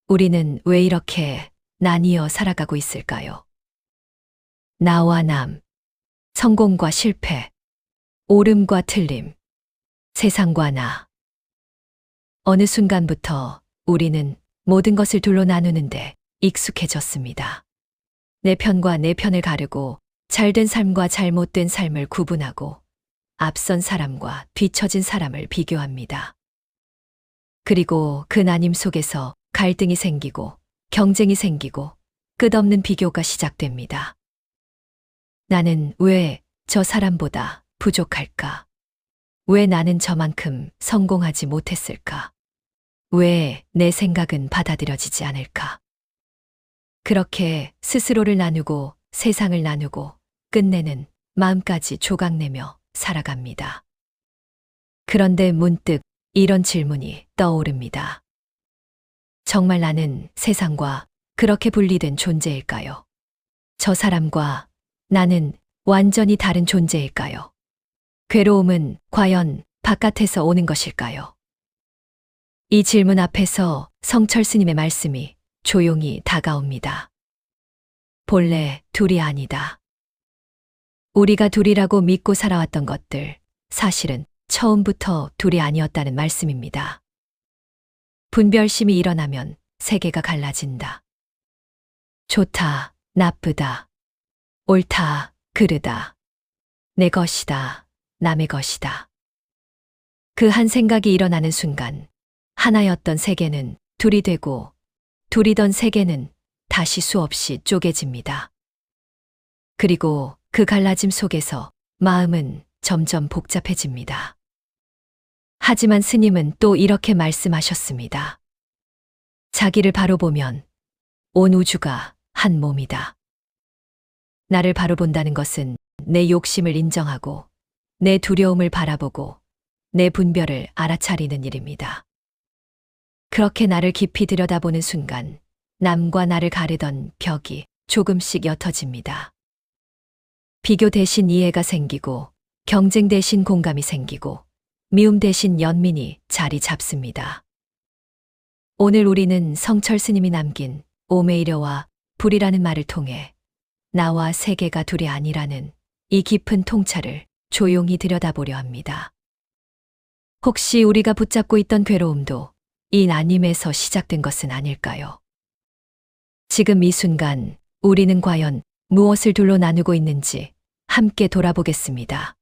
우리는 왜 이렇게 나뉘어 살아가고 있을까요? 나와 남, 성공과 실패, 옳음과 틀림, 세상과 나. 어느 순간부터 우리는 모든 것을 둘로 나누는데 익숙해졌습니다. 내 편과 내 편을 가르고 잘된 삶과 잘못된 삶을 구분하고 앞선 사람과 뒤처진 사람을 비교합니다. 그리고 그 나뉨 속에서 갈등이 생기고 경쟁이 생기고 끝없는 비교가 시작됩니다. 나는 왜 저 사람보다 부족할까? 왜 나는 저만큼 성공하지 못했을까? 왜 내 생각은 받아들여지지 않을까? 그렇게 스스로를 나누고 세상을 나누고 끝내는 마음까지 조각내며 살아갑니다. 그런데 문득 이런 질문이 떠오릅니다. 정말 나는 세상과 그렇게 분리된 존재일까요? 저 사람과 나는 완전히 다른 존재일까요? 괴로움은 과연 바깥에서 오는 것일까요? 이 질문 앞에서 성철 스님의 말씀이 조용히 다가옵니다. 본래 둘이 아니다. 우리가 둘이라고 믿고 살아왔던 것들, 사실은 처음부터 둘이 아니었다는 말씀입니다. 분별심이 일어나면 세계가 갈라진다. 좋다, 나쁘다, 옳다, 그르다, 내 것이다, 남의 것이다. 그 한 생각이 일어나는 순간 하나였던 세계는 둘이 되고 둘이던 세계는 다시 수없이 쪼개집니다. 그리고 그 갈라짐 속에서 마음은 점점 복잡해집니다. 하지만 스님은 또 이렇게 말씀하셨습니다. 자기를 바로 보면 온 우주가 한 몸이다. 나를 바로 본다는 것은 내 욕심을 인정하고 내 두려움을 바라보고 내 분별을 알아차리는 일입니다. 그렇게 나를 깊이 들여다보는 순간 남과 나를 가르던 벽이 조금씩 옅어집니다. 비교 대신 이해가 생기고 경쟁 대신 공감이 생기고 미움 대신 연민이 자리 잡습니다. 오늘 우리는 성철 스님이 남긴 오메이려와 불이라는 말을 통해 나와 세계가 둘이 아니라는 이 깊은 통찰을 조용히 들여다보려 합니다. 혹시 우리가 붙잡고 있던 괴로움도 이 나뉨에서 시작된 것은 아닐까요? 지금 이 순간 우리는 과연 무엇을 둘로 나누고 있는지 함께 돌아보겠습니다.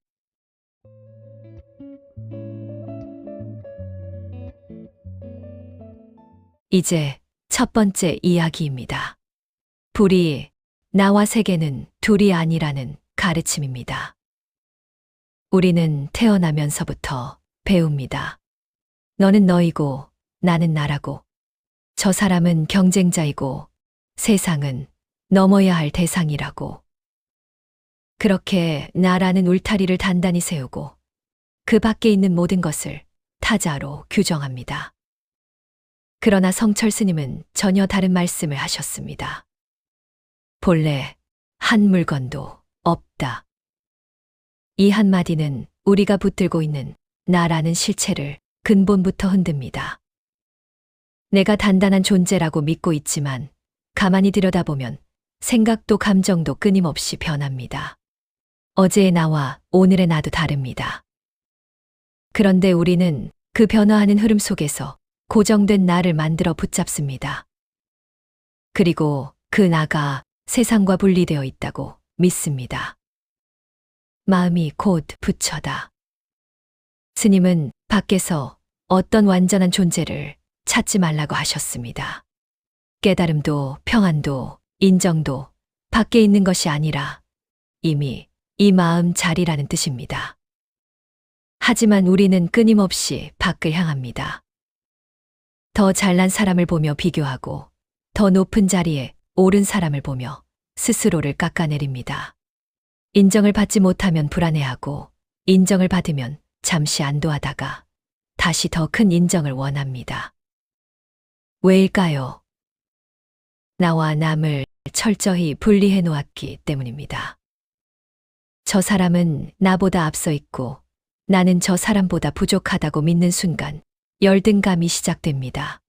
이제 첫 번째 이야기입니다. 불이 나와 세계는 둘이 아니라는 가르침입니다. 우리는 태어나면서부터 배웁니다. 너는 너이고 나는 나라고, 저 사람은 경쟁자이고 세상은 넘어야 할 대상이라고. 그렇게 나라는 울타리를 단단히 세우고 그 밖에 있는 모든 것을 타자로 규정합니다. 그러나 성철 스님은 전혀 다른 말씀을 하셨습니다. 본래 한 물건도 없다. 이 한마디는 우리가 붙들고 있는 나라는 실체를 근본부터 흔듭니다. 내가 단단한 존재라고 믿고 있지만 가만히 들여다보면 생각도 감정도 끊임없이 변합니다. 어제의 나와 오늘의 나도 다릅니다. 그런데 우리는 그 변화하는 흐름 속에서 고정된 나를 만들어 붙잡습니다. 그리고 그 나가 세상과 분리되어 있다고 믿습니다. 마음이 곧 부처다. 스님은 밖에서 어떤 완전한 존재를 찾지 말라고 하셨습니다. 깨달음도 평안도 인정도 밖에 있는 것이 아니라 이미 이 마음 자리라는 뜻입니다. 하지만 우리는 끊임없이 밖을 향합니다. 더 잘난 사람을 보며 비교하고 더 높은 자리에 오른 사람을 보며 스스로를 깎아내립니다. 인정을 받지 못하면 불안해하고 인정을 받으면 잠시 안도하다가 다시 더 큰 인정을 원합니다. 왜일까요? 나와 남을 철저히 분리해 놓았기 때문입니다. 저 사람은 나보다 앞서 있고 나는 저 사람보다 부족하다고 믿는 순간 열등감이 시작됩니다.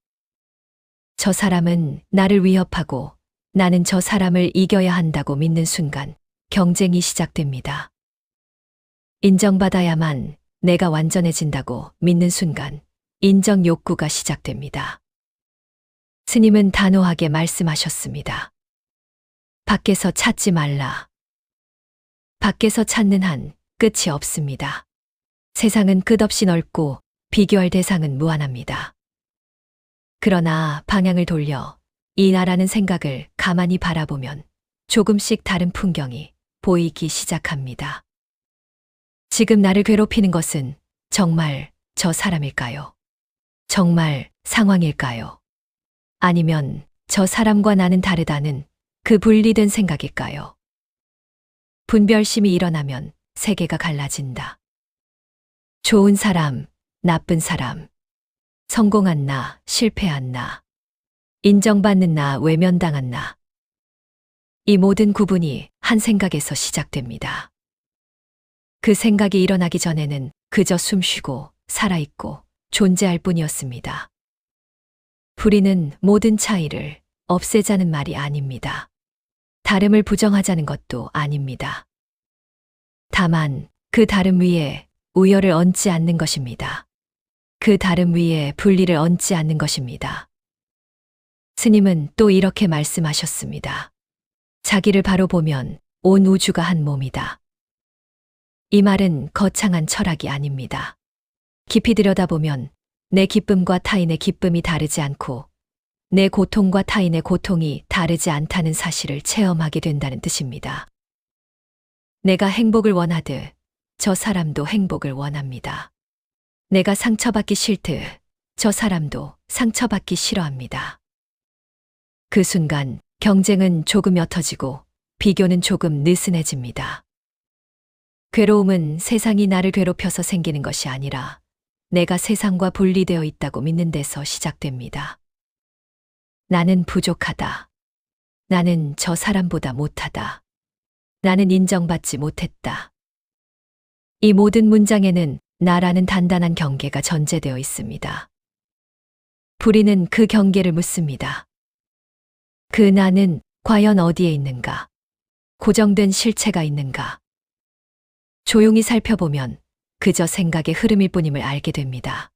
저 사람은 나를 위협하고 나는 저 사람을 이겨야 한다고 믿는 순간 경쟁이 시작됩니다. 인정받아야만 내가 완전해진다고 믿는 순간 인정 욕구가 시작됩니다. 스님은 단호하게 말씀하셨습니다. 밖에서 찾지 말라. 밖에서 찾는 한 끝이 없습니다. 세상은 끝없이 넓고 비교할 대상은 무한합니다. 그러나 방향을 돌려 이 나라는 생각을 가만히 바라보면 조금씩 다른 풍경이 보이기 시작합니다. 지금 나를 괴롭히는 것은 정말 저 사람일까요? 정말 상황일까요? 아니면 저 사람과 나는 다르다는 그 분리된 생각일까요? 분별심이 일어나면 세계가 갈라진다. 좋은 사람, 나쁜 사람, 성공한 나, 실패한 나, 인정받는 나, 외면당한 나. 이 모든 구분이 한 생각에서 시작됩니다. 그 생각이 일어나기 전에는 그저 숨쉬고 살아있고 존재할 뿐이었습니다. 불의는 모든 차이를 없애자는 말이 아닙니다. 다름을 부정하자는 것도 아닙니다. 다만 그 다름 위에 우열을 얹지 않는 것입니다. 그 다름 위에 분리를 얹지 않는 것입니다. 스님은 또 이렇게 말씀하셨습니다. 자기를 바로 보면 온 우주가 한 몸이다. 이 말은 거창한 철학이 아닙니다. 깊이 들여다보면 내 기쁨과 타인의 기쁨이 다르지 않고 내 고통과 타인의 고통이 다르지 않다는 사실을 체험하게 된다는 뜻입니다. 내가 행복을 원하듯 저 사람도 행복을 원합니다. 내가 상처받기 싫듯 저 사람도 상처받기 싫어합니다. 그 순간 경쟁은 조금 옅어지고 비교는 조금 느슨해집니다. 괴로움은 세상이 나를 괴롭혀서 생기는 것이 아니라 내가 세상과 분리되어 있다고 믿는 데서 시작됩니다. 나는 부족하다. 나는 저 사람보다 못하다. 나는 인정받지 못했다. 이 모든 문장에는 나라는 단단한 경계가 전제되어 있습니다. 불의는 그 경계를 묻습니다. 그 나는 과연 어디에 있는가? 고정된 실체가 있는가? 조용히 살펴보면 그저 생각의 흐름일 뿐임을 알게 됩니다.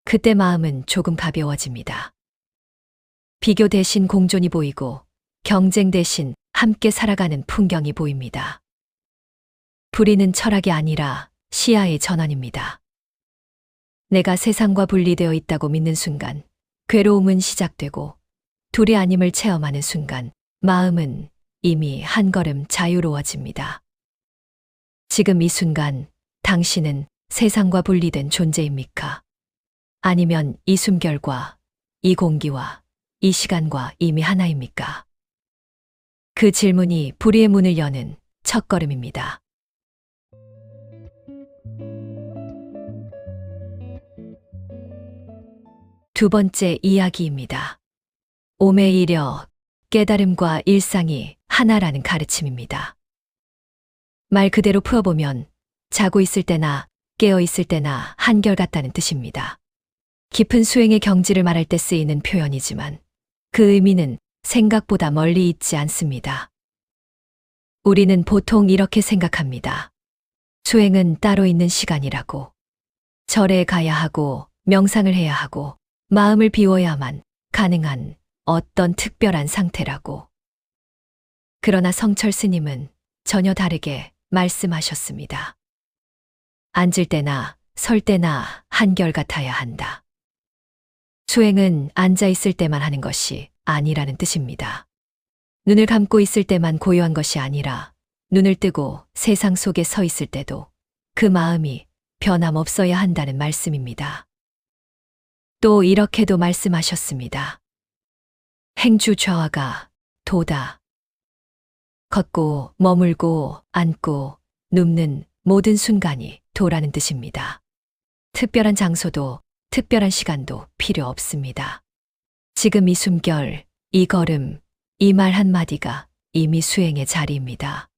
그때 마음은 조금 가벼워집니다. 비교 대신 공존이 보이고 경쟁 대신 함께 살아가는 풍경이 보입니다. 불의는 철학이 아니라 시야의 전환입니다. 내가 세상과 분리되어 있다고 믿는 순간 괴로움은 시작되고 둘이 아님을 체험하는 순간 마음은 이미 한 걸음 자유로워집니다. 지금 이 순간 당신은 세상과 분리된 존재입니까? 아니면 이 숨결과 이 공기와 이 시간과 이미 하나입니까? 그 질문이 불의의 문을 여는 첫걸음입니다. 두 번째 이야기입니다. 오매이려 깨달음과 일상이 하나라는 가르침입니다. 말 그대로 풀어보면 자고 있을 때나 깨어 있을 때나 한결같다는 뜻입니다. 깊은 수행의 경지를 말할 때 쓰이는 표현이지만 그 의미는 생각보다 멀리 있지 않습니다. 우리는 보통 이렇게 생각합니다. 수행은 따로 있는 시간이라고. 절에 가야 하고 명상을 해야 하고 마음을 비워야만 가능한 어떤 특별한 상태라고. 그러나 성철 스님은 전혀 다르게 말씀하셨습니다. 앉을 때나 설 때나 한결같아야 한다. 수행은 앉아 있을 때만 하는 것이 아니라는 뜻입니다. 눈을 감고 있을 때만 고요한 것이 아니라 눈을 뜨고 세상 속에 서 있을 때도 그 마음이 변함없어야 한다는 말씀입니다. 또 이렇게도 말씀하셨습니다. 행주 좌화가 도다. 걷고 머물고 앉고 눕는 모든 순간이 도라는 뜻입니다. 특별한 장소도 특별한 시간도 필요 없습니다. 지금 이 숨결, 이 걸음, 이 말 한마디가 이미 수행의 자리입니다.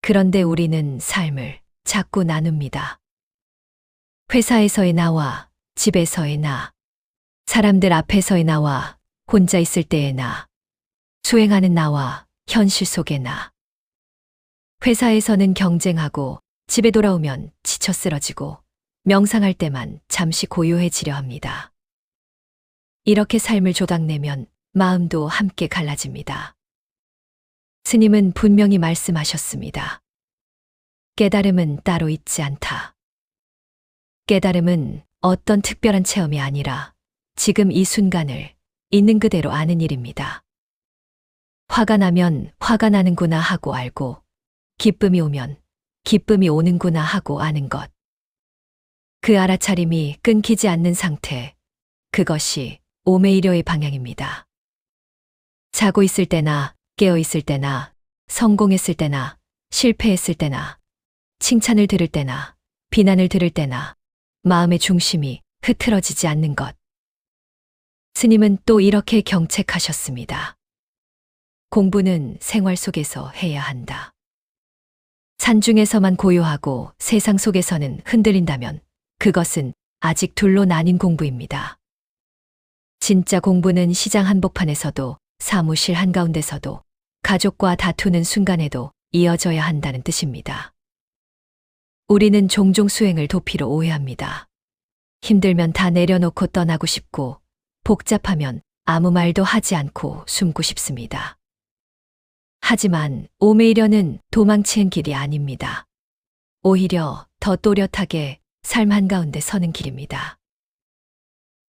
그런데 우리는 삶을 자꾸 나눕니다. 회사에서의 나와 집에서의 나, 사람들 앞에서의 나와 혼자 있을 때의 나, 수행하는 나와 현실 속의 나. 회사에서는 경쟁하고 집에 돌아오면 지쳐 쓰러지고 명상할 때만 잠시 고요해지려 합니다. 이렇게 삶을 조각내면 마음도 함께 갈라집니다. 스님은 분명히 말씀하셨습니다. 깨달음은 따로 있지 않다. 깨달음은 어떤 특별한 체험이 아니라 지금 이 순간을 있는 그대로 아는 일입니다. 화가 나면 화가 나는구나 하고 알고, 기쁨이 오면 기쁨이 오는구나 하고 아는 것. 그 알아차림이 끊기지 않는 상태, 그것이 오메이려의 방향입니다. 자고 있을 때나 깨어 있을 때나 성공했을 때나 실패했을 때나 칭찬을 들을 때나 비난을 들을 때나 마음의 중심이 흐트러지지 않는 것. 스님은 또 이렇게 경책하셨습니다. 공부는 생활 속에서 해야 한다. 산중에서만 고요하고 세상 속에서는 흔들린다면 그것은 아직 둘로 나뉜 공부입니다. 진짜 공부는 시장 한복판에서도 사무실 한가운데서도 가족과 다투는 순간에도 이어져야 한다는 뜻입니다. 우리는 종종 수행을 도피로 오해합니다. 힘들면 다 내려놓고 떠나고 싶고 복잡하면 아무 말도 하지 않고 숨고 싶습니다. 하지만 오메이려는 도망치는 길이 아닙니다. 오히려 더 또렷하게 삶 한가운데 서는 길입니다.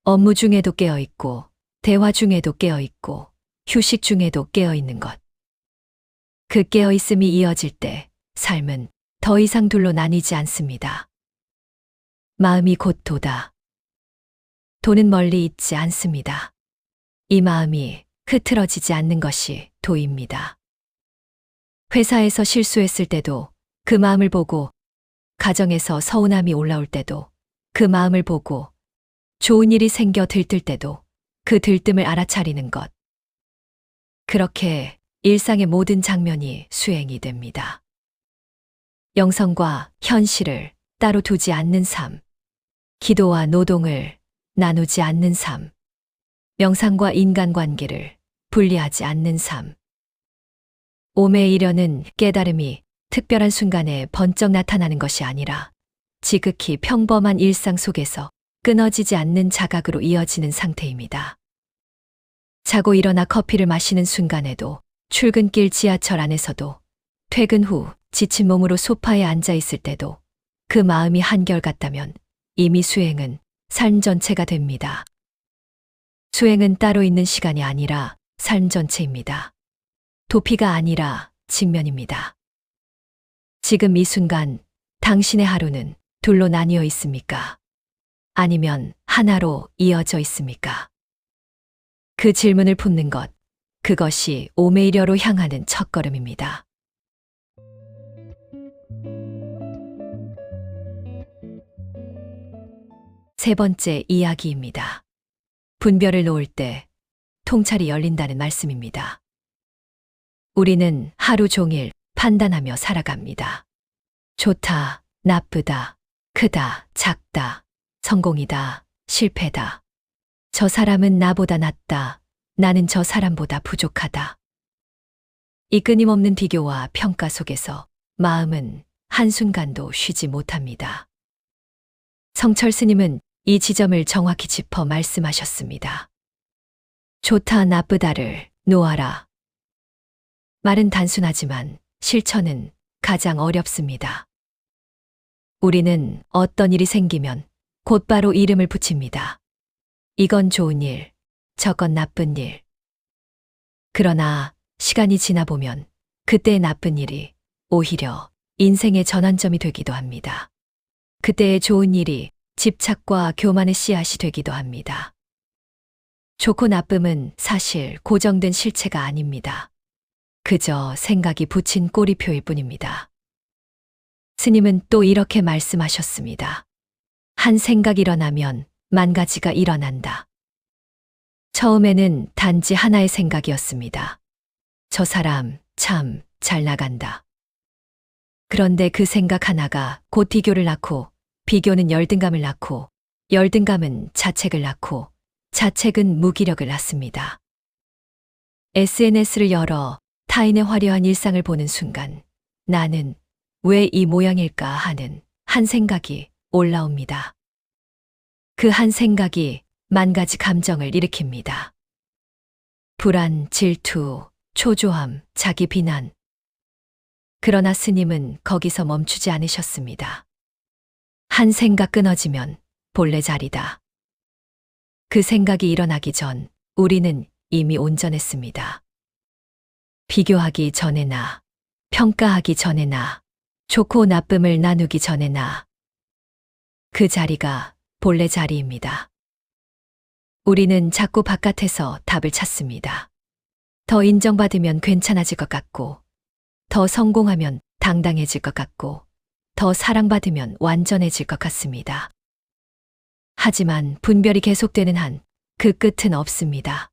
업무 중에도 깨어있고 대화 중에도 깨어있고 휴식 중에도 깨어있는 것. 그 깨어있음이 이어질 때 삶은 더 이상 둘로 나뉘지 않습니다. 마음이 곧 도다. 도는 멀리 있지 않습니다. 이 마음이 흐트러지지 않는 것이 도입니다. 회사에서 실수했을 때도 그 마음을 보고, 가정에서 서운함이 올라올 때도 그 마음을 보고, 좋은 일이 생겨 들뜰 때도 그 들뜸을 알아차리는 것. 그렇게 일상의 모든 장면이 수행이 됩니다. 영성과 현실을 따로 두지 않는 삶, 기도와 노동을 나누지 않는 삶, 명상과 인간관계를 분리하지 않는 삶. 오메이려는 깨달음이 특별한 순간에 번쩍 나타나는 것이 아니라 지극히 평범한 일상 속에서 끊어지지 않는 자각으로 이어지는 상태입니다. 자고 일어나 커피를 마시는 순간에도, 출근길 지하철 안에서도, 퇴근 후 지친 몸으로 소파에 앉아 있을 때도 그 마음이 한결같다면 이미 수행은 삶 전체가 됩니다. 수행은 따로 있는 시간이 아니라 삶 전체입니다. 도피가 아니라 직면입니다. 지금 이 순간 당신의 하루는 둘로 나뉘어 있습니까? 아니면 하나로 이어져 있습니까? 그 질문을 품는 것, 그것이 오메이려로 향하는 첫걸음입니다. 세 번째 이야기입니다. 분별을 놓을 때 통찰이 열린다는 말씀입니다. 우리는 하루 종일 판단하며 살아갑니다. 좋다, 나쁘다, 크다, 작다, 성공이다, 실패다. 저 사람은 나보다 낫다, 나는 저 사람보다 부족하다. 이 끊임없는 비교와 평가 속에서 마음은 한순간도 쉬지 못합니다. 성철 스님은 이 지점을 정확히 짚어 말씀하셨습니다. 좋다, 나쁘다를 놓아라. 말은 단순하지만 실천은 가장 어렵습니다. 우리는 어떤 일이 생기면 곧바로 이름을 붙입니다. 이건 좋은 일, 저건 나쁜 일. 그러나 시간이 지나 보면 그때의 나쁜 일이 오히려 인생의 전환점이 되기도 합니다. 그때의 좋은 일이 집착과 교만의 씨앗이 되기도 합니다. 좋고 나쁨은 사실 고정된 실체가 아닙니다. 그저 생각이 붙인 꼬리표일 뿐입니다. 스님은 또 이렇게 말씀하셨습니다. 한 생각이 일어나면 만 가지가 일어난다. 처음에는 단지 하나의 생각이었습니다. 저 사람 참 잘 나간다. 그런데 그 생각 하나가 곧 비교를 낳고, 비교는 열등감을 낳고, 열등감은 자책을 낳고, 자책은 무기력을 낳습니다. SNS를 열어 타인의 화려한 일상을 보는 순간, 나는 왜 이 모양일까 하는 한 생각이 올라옵니다. 그 한 생각이 만 가지 감정을 일으킵니다. 불안, 질투, 초조함, 자기 비난. 그러나 스님은 거기서 멈추지 않으셨습니다. 한 생각 끊어지면 본래 자리다. 그 생각이 일어나기 전 우리는 이미 온전했습니다. 비교하기 전에 나, 평가하기 전에 나, 좋고 나쁨을 나누기 전에 나. 그 자리가 본래 자리입니다. 우리는 자꾸 바깥에서 답을 찾습니다. 더 인정받으면 괜찮아질 것 같고, 더 성공하면 당당해질 것 같고, 더 사랑받으면 완전해질 것 같습니다. 하지만 분별이 계속되는 한 그 끝은 없습니다.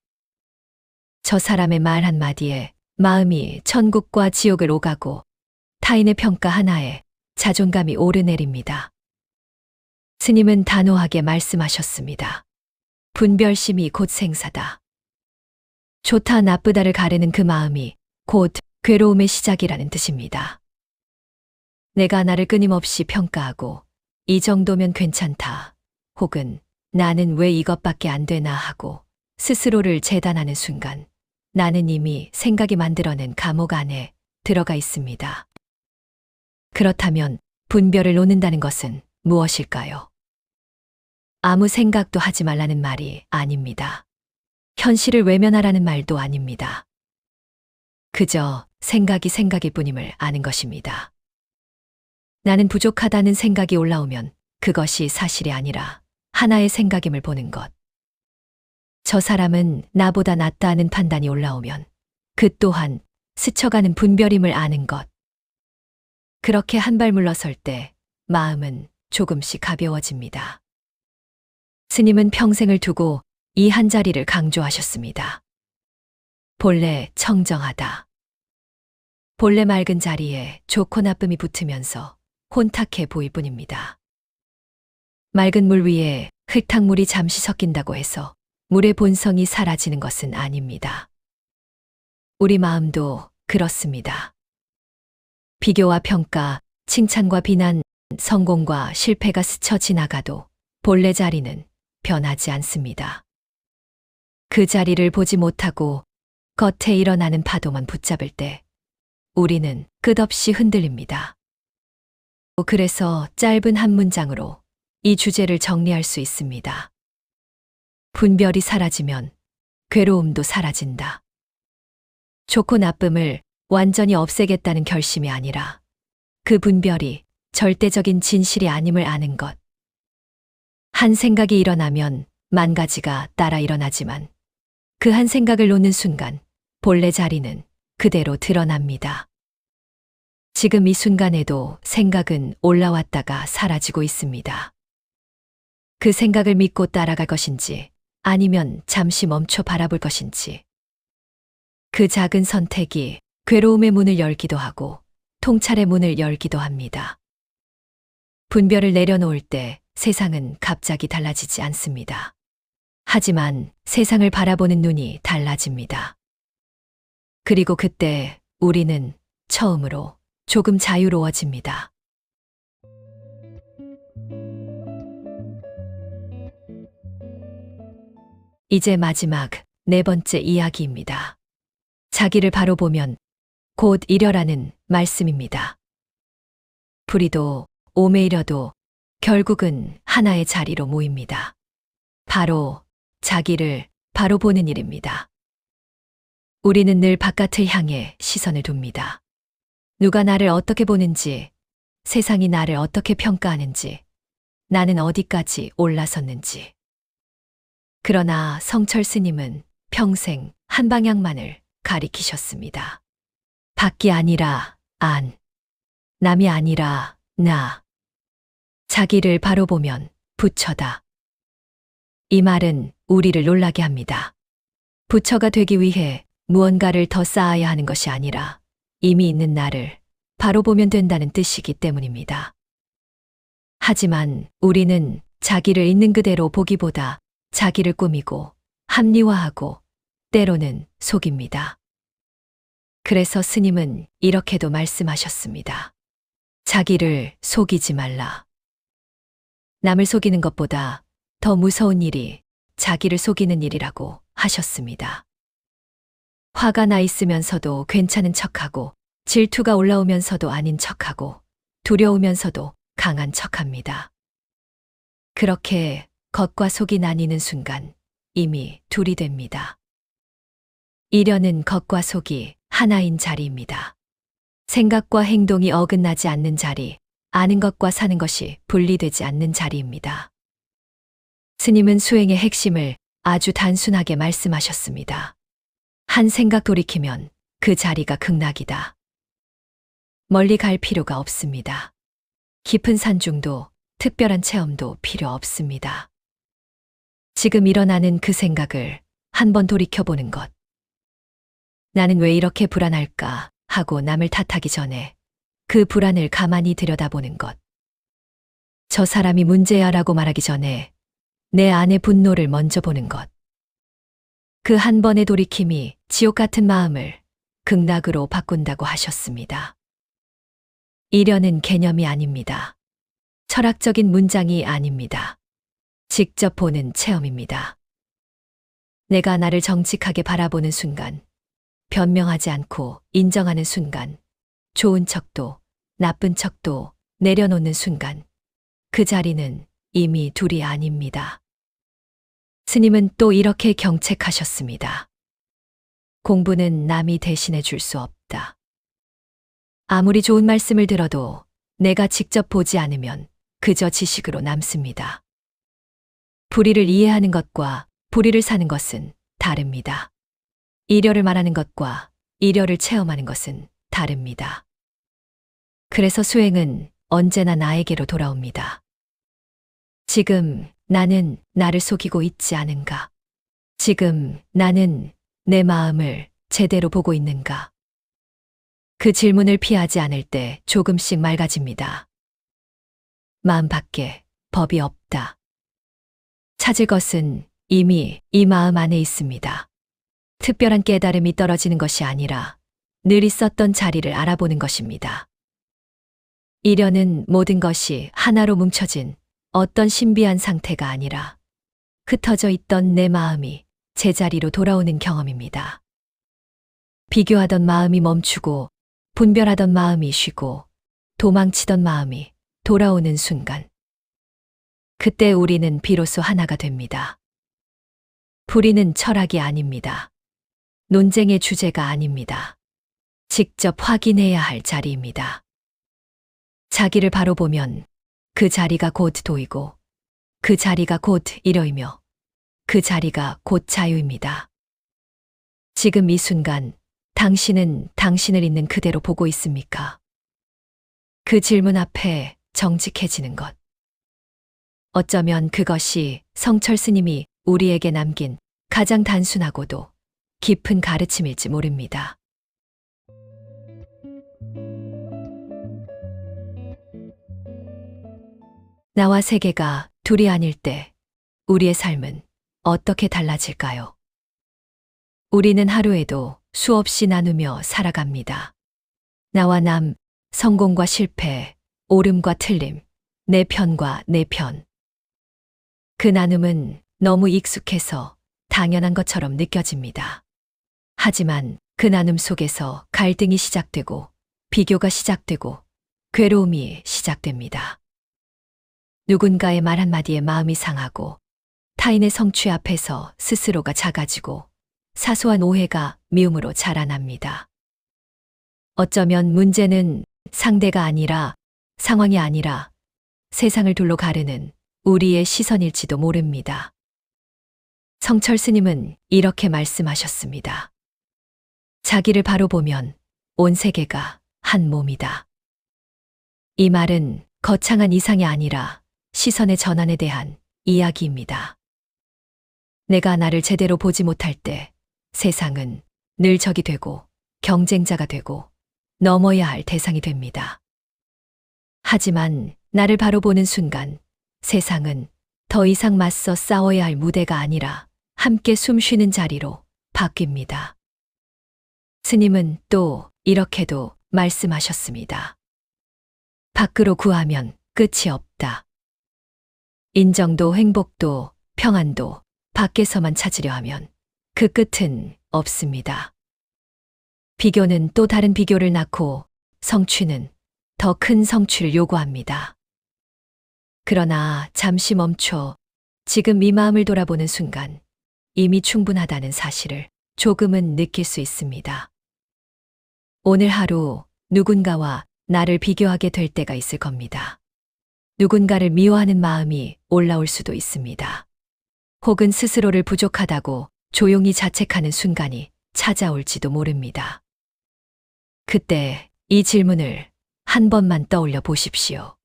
저 사람의 말 한마디에 마음이 천국과 지옥을 오가고 타인의 평가 하나에 자존감이 오르내립니다. 스님은 단호하게 말씀하셨습니다. 분별심이 곧 생사다. 좋다 나쁘다를 가르는 그 마음이 곧 괴로움의 시작이라는 뜻입니다. 내가 나를 끊임없이 평가하고 이 정도면 괜찮다, 혹은 나는 왜 이것밖에 안 되나 하고 스스로를 재단하는 순간 나는 이미 생각이 만들어낸 감옥 안에 들어가 있습니다. 그렇다면 분별을 놓는다는 것은 무엇일까요? 아무 생각도 하지 말라는 말이 아닙니다. 현실을 외면하라는 말도 아닙니다. 그저 생각이 생각일 뿐임을 아는 것입니다. 나는 부족하다는 생각이 올라오면 그것이 사실이 아니라 하나의 생각임을 보는 것. 저 사람은 나보다 낫다 하는 판단이 올라오면 그 또한 스쳐가는 분별임을 아는 것. 그렇게 한 발 물러설 때 마음은 조금씩 가벼워집니다. 스님은 평생을 두고 이 한 자리를 강조하셨습니다. 본래 청정하다. 본래 맑은 자리에 좋고 나쁨이 붙으면서 혼탁해 보일 뿐입니다. 맑은 물 위에 흙탕물이 잠시 섞인다고 해서 물의 본성이 사라지는 것은 아닙니다. 우리 마음도 그렇습니다. 비교와 평가, 칭찬과 비난, 성공과 실패가 스쳐 지나가도 본래 자리는 변하지 않습니다. 그 자리를 보지 못하고 겉에 일어나는 파도만 붙잡을 때 우리는 끝없이 흔들립니다. 그래서 짧은 한 문장으로 이 주제를 정리할 수 있습니다. 분별이 사라지면 괴로움도 사라진다. 좋고 나쁨을 완전히 없애겠다는 결심이 아니라 그 분별이 절대적인 진실이 아님을 아는 것. 한 생각이 일어나면 만 가지가 따라 일어나지만 그 한 생각을 놓는 순간 본래 자리는 그대로 드러납니다. 지금 이 순간에도 생각은 올라왔다가 사라지고 있습니다. 그 생각을 믿고 따라갈 것인지 아니면 잠시 멈춰 바라볼 것인지. 그 작은 선택이 괴로움의 문을 열기도 하고 통찰의 문을 열기도 합니다. 분별을 내려놓을 때 세상은 갑자기 달라지지 않습니다. 하지만 세상을 바라보는 눈이 달라집니다. 그리고 그때 우리는 처음으로 조금 자유로워집니다. 이제 마지막 네 번째 이야기입니다. 자기를 바로 보면 곧 이려라는 말씀입니다. 불이도 오매이려도 결국은 하나의 자리로 모입니다. 바로 자기를 바로 보는 일입니다. 우리는 늘 바깥을 향해 시선을 둡니다. 누가 나를 어떻게 보는지, 세상이 나를 어떻게 평가하는지, 나는 어디까지 올라섰는지. 그러나 성철 스님은 평생 한 방향만을 가리키셨습니다. 밖이 아니라 안, 남이 아니라 나. 자기를 바로 보면 부처다. 이 말은 우리를 놀라게 합니다. 부처가 되기 위해 무언가를 더 쌓아야 하는 것이 아니라 이미 있는 나를 바로 보면 된다는 뜻이기 때문입니다. 하지만 우리는 자기를 있는 그대로 보기보다 자기를 꾸미고 합리화하고 때로는 속입니다. 그래서 스님은 이렇게도 말씀하셨습니다. 자기를 속이지 말라. 남을 속이는 것보다 더 무서운 일이 자기를 속이는 일이라고 하셨습니다. 화가 나 있으면서도 괜찮은 척하고 질투가 올라오면서도 아닌 척하고 두려우면서도 강한 척합니다. 그렇게 겉과 속이 나뉘는 순간 이미 둘이 됩니다. 이려는 겉과 속이 하나인 자리입니다. 생각과 행동이 어긋나지 않는 자리, 아는 것과 사는 것이 분리되지 않는 자리입니다. 스님은 수행의 핵심을 아주 단순하게 말씀하셨습니다. 한 생각 돌이키면 그 자리가 극락이다. 멀리 갈 필요가 없습니다. 깊은 산중도 특별한 체험도 필요 없습니다. 지금 일어나는 그 생각을 한번 돌이켜보는 것. 나는 왜 이렇게 불안할까 하고 남을 탓하기 전에 그 불안을 가만히 들여다보는 것. 저 사람이 문제야라고 말하기 전에 내 안의 분노를 먼저 보는 것. 그 한 번의 돌이킴이 지옥 같은 마음을 극락으로 바꾼다고 하셨습니다. 이려는 개념이 아닙니다. 철학적인 문장이 아닙니다. 직접 보는 체험입니다. 내가 나를 정직하게 바라보는 순간, 변명하지 않고 인정하는 순간, 좋은 척도 나쁜 척도 내려놓는 순간, 그 자리는 이미 둘이 아닙니다. 스님은 또 이렇게 경책하셨습니다. 공부는 남이 대신해 줄 수 없다. 아무리 좋은 말씀을 들어도 내가 직접 보지 않으면 그저 지식으로 남습니다. 불의를 이해하는 것과 불의를 사는 것은 다릅니다. 이려를 말하는 것과 이려를 체험하는 것은 다릅니다. 그래서 수행은 언제나 나에게로 돌아옵니다. 지금 나는 나를 속이고 있지 않은가? 지금 나는 내 마음을 제대로 보고 있는가? 그 질문을 피하지 않을 때 조금씩 맑아집니다. 마음 밖에 법이 없다. 찾을 것은 이미 이 마음 안에 있습니다. 특별한 깨달음이 떨어지는 것이 아니라 늘 있었던 자리를 알아보는 것입니다. 이려는 모든 것이 하나로 뭉쳐진 어떤 신비한 상태가 아니라 흩어져 있던 내 마음이 제자리로 돌아오는 경험입니다. 비교하던 마음이 멈추고 분별하던 마음이 쉬고 도망치던 마음이 돌아오는 순간. 그때 우리는 비로소 하나가 됩니다. 불의는 철학이 아닙니다. 논쟁의 주제가 아닙니다. 직접 확인해야 할 자리입니다. 자기를 바로 보면 그 자리가 곧 도이고 그 자리가 곧 이려이며 그 자리가 곧 자유입니다. 지금 이 순간 당신은 당신을 있는 그대로 보고 있습니까? 그 질문 앞에 정직해지는 것. 어쩌면 그것이 성철 스님이 우리에게 남긴 가장 단순하고도 깊은 가르침일지 모릅니다. 나와 세계가 둘이 아닐 때 우리의 삶은 어떻게 달라질까요? 우리는 하루에도 수없이 나누며 살아갑니다. 나와 남, 성공과 실패, 옳음과 틀림, 내 편과 내 편. 그 나눔은 너무 익숙해서 당연한 것처럼 느껴집니다. 하지만 그 나눔 속에서 갈등이 시작되고 비교가 시작되고 괴로움이 시작됩니다. 누군가의 말 한마디에 마음이 상하고 타인의 성취 앞에서 스스로가 작아지고 사소한 오해가 미움으로 자라납니다. 어쩌면 문제는 상대가 아니라 상황이 아니라 세상을 둘로 가르는 우리의 시선일지도 모릅니다. 성철 스님은 이렇게 말씀하셨습니다. 자기를 바로 보면 온 세계가 한 몸이다. 이 말은 거창한 이상이 아니라 시선의 전환에 대한 이야기입니다. 내가 나를 제대로 보지 못할 때 세상은 늘 적이 되고 경쟁자가 되고 넘어야 할 대상이 됩니다. 하지만 나를 바로 보는 순간 세상은 더 이상 맞서 싸워야 할 무대가 아니라 함께 숨 쉬는 자리로 바뀝니다. 스님은 또 이렇게도 말씀하셨습니다. 밖으로 구하면 끝이 없다. 인정도 행복도 평안도 밖에서만 찾으려 하면 그 끝은 없습니다. 비교는 또 다른 비교를 낳고 성취는 더 큰 성취를 요구합니다. 그러나 잠시 멈춰 지금 이 마음을 돌아보는 순간 이미 충분하다는 사실을 조금은 느낄 수 있습니다. 오늘 하루 누군가와 나를 비교하게 될 때가 있을 겁니다. 누군가를 미워하는 마음이 올라올 수도 있습니다. 혹은 스스로를 부족하다고 조용히 자책하는 순간이 찾아올지도 모릅니다. 그때 이 질문을 한 번만 떠올려 보십시오.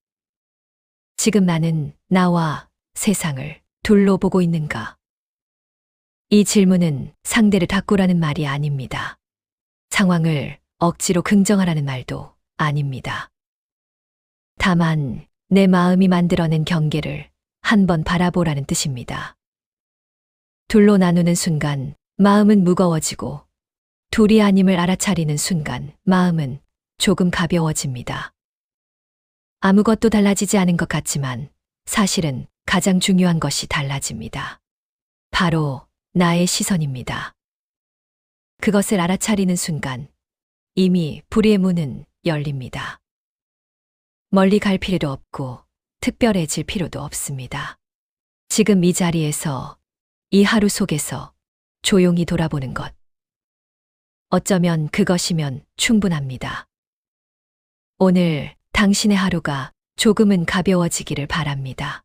지금 나는 나와 세상을 둘로 보고 있는가? 이 질문은 상대를 닦으라는 말이 아닙니다. 상황을 억지로 긍정하라는 말도 아닙니다. 다만 내 마음이 만들어낸 경계를 한번 바라보라는 뜻입니다. 둘로 나누는 순간 마음은 무거워지고 둘이 아님을 알아차리는 순간 마음은 조금 가벼워집니다. 아무것도 달라지지 않은 것 같지만 사실은 가장 중요한 것이 달라집니다. 바로 나의 시선입니다. 그것을 알아차리는 순간 이미 불의의 문은 열립니다. 멀리 갈 필요도 없고 특별해질 필요도 없습니다. 지금 이 자리에서 이 하루 속에서 조용히 돌아보는 것. 어쩌면 그것이면 충분합니다. 오늘 당신의 하루가 조금은 가벼워지기를 바랍니다.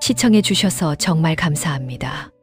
시청해 주셔서 정말 감사합니다.